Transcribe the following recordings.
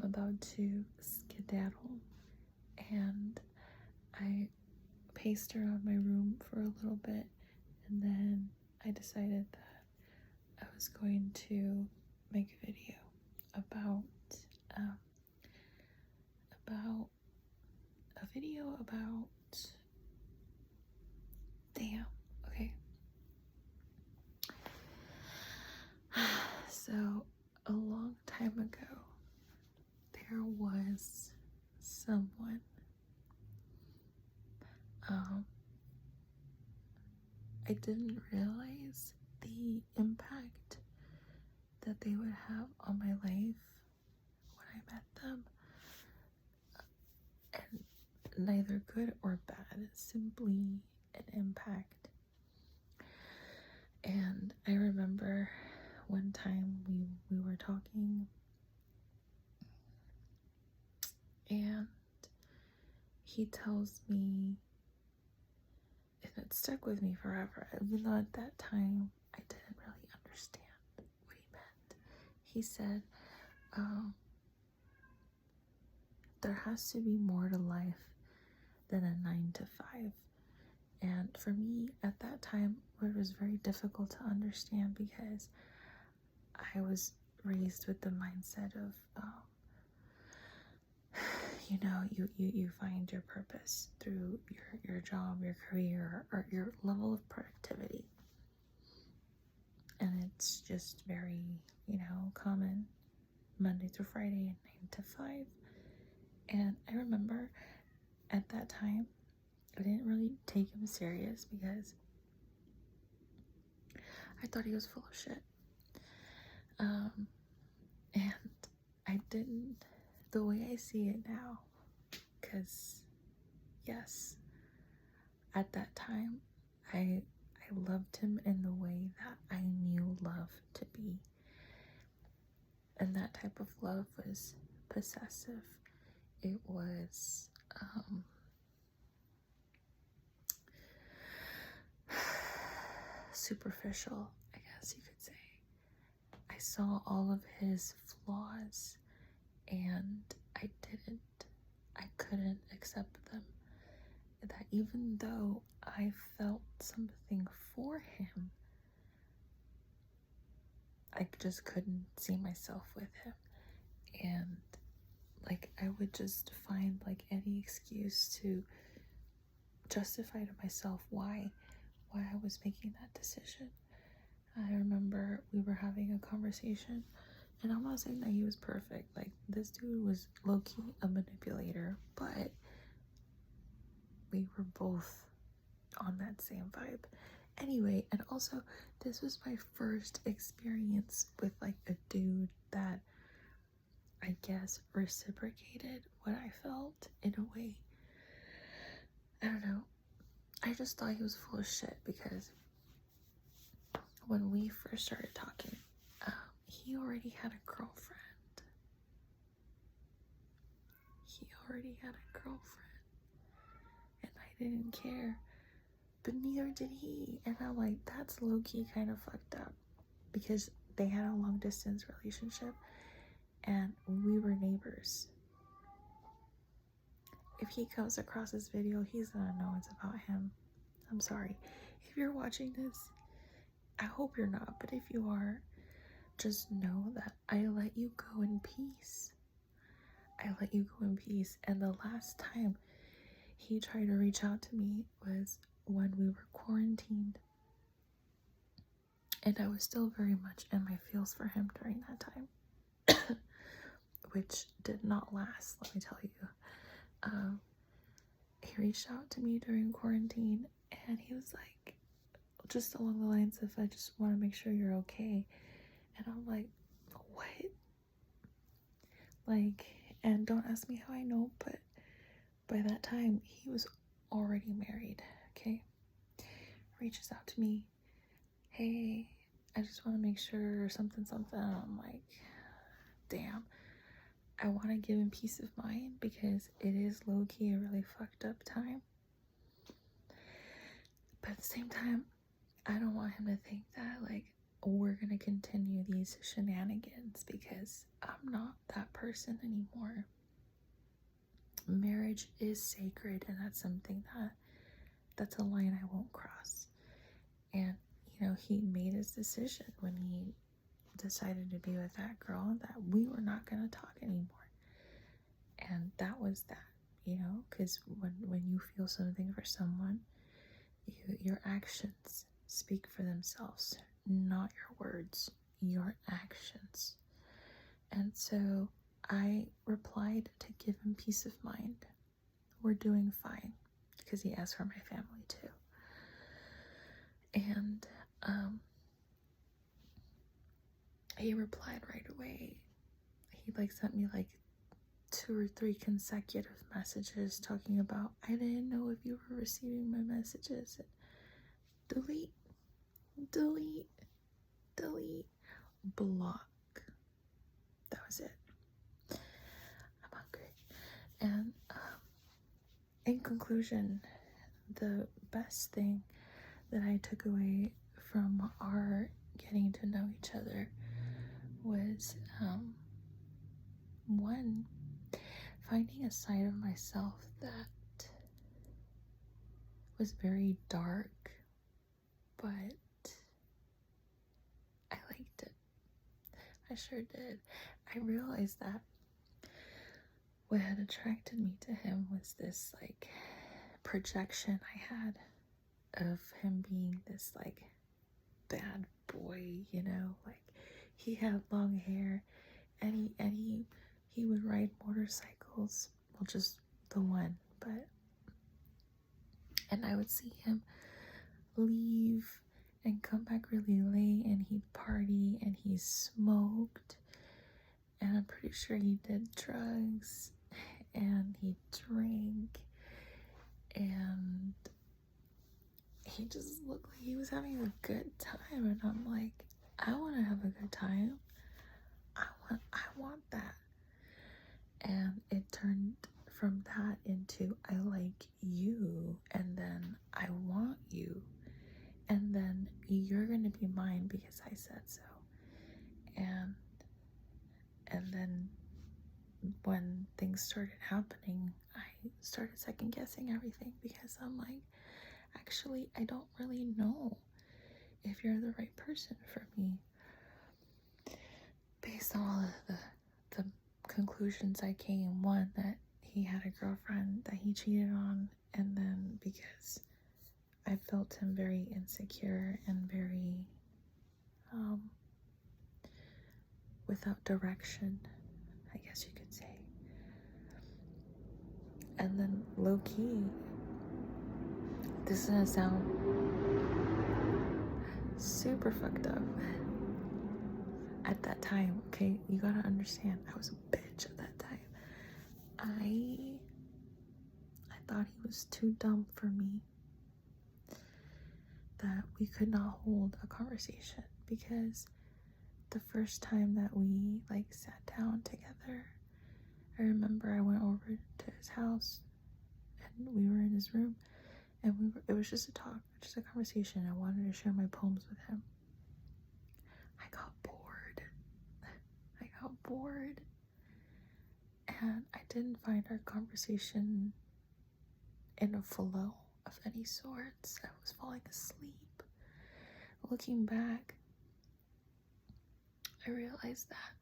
about to skedaddle, and I paced around my room for a little bit, and then I decided that I was going to make a video about um, about damn, okay. So a long time ago, there was someone I didn't realize the impact that they would have on my life when I met them, and neither good or bad, simply an impact. And I remember one time we were talking, and he tells me, and it stuck with me forever, even though at that time I didn't really understand what he meant. He said, there has to be more to life than a 9 to 5. And for me at that time, it was very difficult to understand because I was raised with the mindset of, you find your purpose through your job, your career, or your level of productivity. And it's just very, common, Monday through Friday, 9 to 5. And I remember at that time, I didn't really take him serious because I thought he was full of shit. And I didn't, the way I see it now, because yes, at that time, I loved him in the way that I knew love to be. And that type of love was possessive. It was, superficial, I guess you could say. I saw all of his flaws, and I couldn't accept them. That even though I felt something for him, I just couldn't see myself with him. And I would just find any excuse to justify to myself why I was making that decision. I remember we were having a conversation, and I'm not saying that he was perfect. This dude was low-key a manipulator, but we were both on that same vibe. Anyway, and also, this was my first experience with a dude that I guess reciprocated what I felt in a way. I don't know. I just thought he was full of shit because when we first started talking, he already had a girlfriend. And I didn't care. But neither did he. And I'm like, that's low-key kind of fucked up. Because they had a long-distance relationship, and we were neighbors. If he comes across this video, he's gonna know it's about him. I'm sorry. If you're watching this, I hope you're not, but if you are, just know that I let you go in peace. And the last time he tried to reach out to me was when we were quarantined. And I was still very much in my feels for him during that time. Which did not last, let me tell you. He reached out to me during quarantine, and he was like, just along the lines of, I just want to make sure you're okay. And I'm like, what? And don't ask me how I know, but by that time, he was already married, okay? Reaches out to me, hey, I just want to make sure something. I'm like, damn. I want to give him peace of mind because it is low-key a really fucked up time. But at the same time, I don't want him to think that we're going to continue these shenanigans because I'm not that person anymore. Marriage is sacred, and that's something that's a line I won't cross. And, he made his decision when he decided to be with that girl that we were not going to talk anymore. And that was that, because when you feel something for someone, your actions speak for themselves, not your words, your actions. And so I replied to give him peace of mind. We're doing fine, because he asked for my family too. And he replied right away. He sent me 2 or 3 consecutive messages talking about, I didn't know if you were receiving my messages. Delete, block. That was it. I'm hungry. And in conclusion, the best thing that I took away from our getting to know each other was one, finding a side of myself that was very dark, but I liked it. I sure did. I realized that what had attracted me to him was this projection I had of him being this bad boy, he had long hair and he would ride motorcycles. Well, just the one, and I would see him leave and come back really late, and he'd party and he smoked, and I'm pretty sure he did drugs, and he drank, and he just looked like he was having a good time. And I'm like, I want to have a good time. I want that. And it turned from that into, I like you, and then I want you, and then you're gonna be mine because I said so. And then when things started happening, I started second guessing everything, because I'm like, actually, I don't really know if you're the right person for me, based on all of the conclusions I came. One, that he had a girlfriend that he cheated on, and then because I felt him very insecure and very without direction, I guess you could say. And then low-key, this is gonna sound super fucked up. At that time, okay, you gotta understand, I was a bitch at that time. I thought he was too dumb for me, that we could not hold a conversation, because the first time that we sat down together, I remember I went over to his house and we were in his room, and it was just a talk, just a conversation. I wanted to share my poems with him. I got bored, and I didn't find our conversation in a flow of any sorts. I was falling asleep. Looking back, I realized that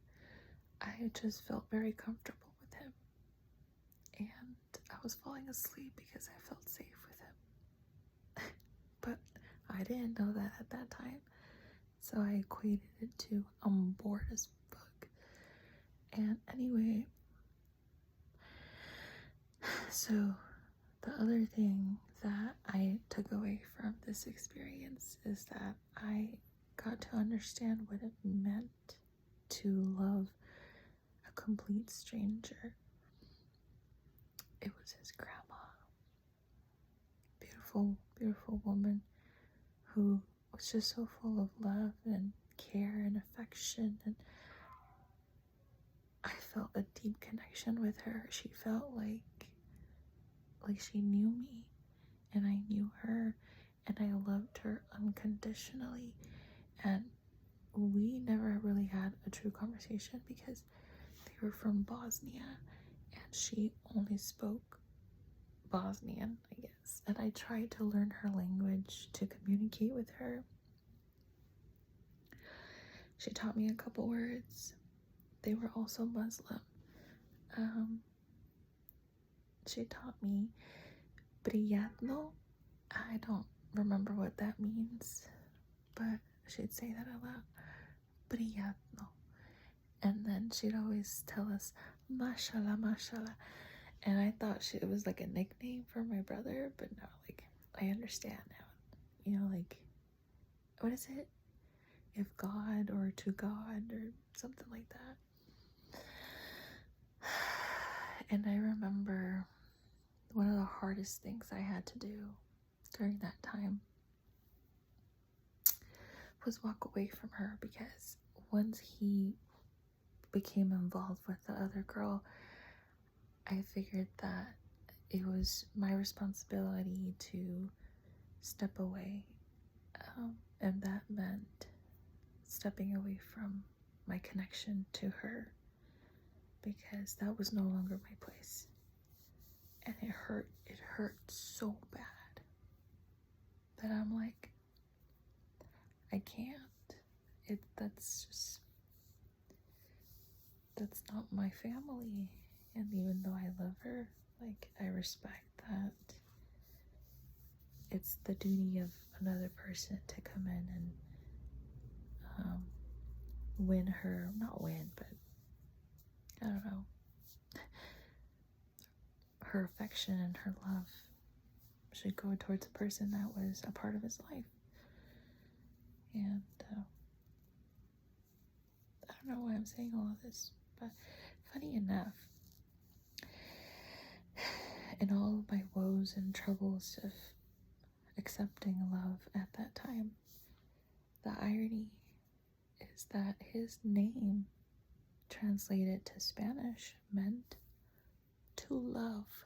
I just felt very comfortable with him, and I was falling asleep because I felt safe with him. But I didn't know that at that time, so I equated it to I'm bored as fuck. And anyway, so the other thing that I took away from this experience is that I got to understand what it meant to love a complete stranger. It was his grandma. Beautiful, beautiful woman who was just so full of love and care and affection, and I felt a deep connection with her. She felt like she knew me, and I knew her, and I loved her unconditionally. And we never really had a true conversation because they were from Bosnia and she only spoke Bosnian, I guess. And I tried to learn her language to communicate with her. She taught me a couple words. They were also Muslim. She taught me Priятно. I don't remember what that means, but she'd say that out loud. Priятно. And then she'd always tell us, Mashallah, Mashallah. And I thought it was like a nickname for my brother, but no, like, I understand now. You know, like, what is it? If God or to God or something like that. And I remember one of the hardest things I had to do during that time was walk away from her, because once he became involved with the other girl, I figured that it was my responsibility to step away, and that meant stepping away from my connection to her, because that was no longer my place, and it hurt so bad that I'm like, I can't. That's not my family. And even though I love her, like, I respect that it's the duty of another person to come in and win her, not win, but I don't know, her affection and her love should go towards a person that was a part of his life. And I don't know why I'm saying all of this, but funny enough, in all of my woes and troubles of accepting love at that time, the irony is that his name, translated to Spanish, meant to love.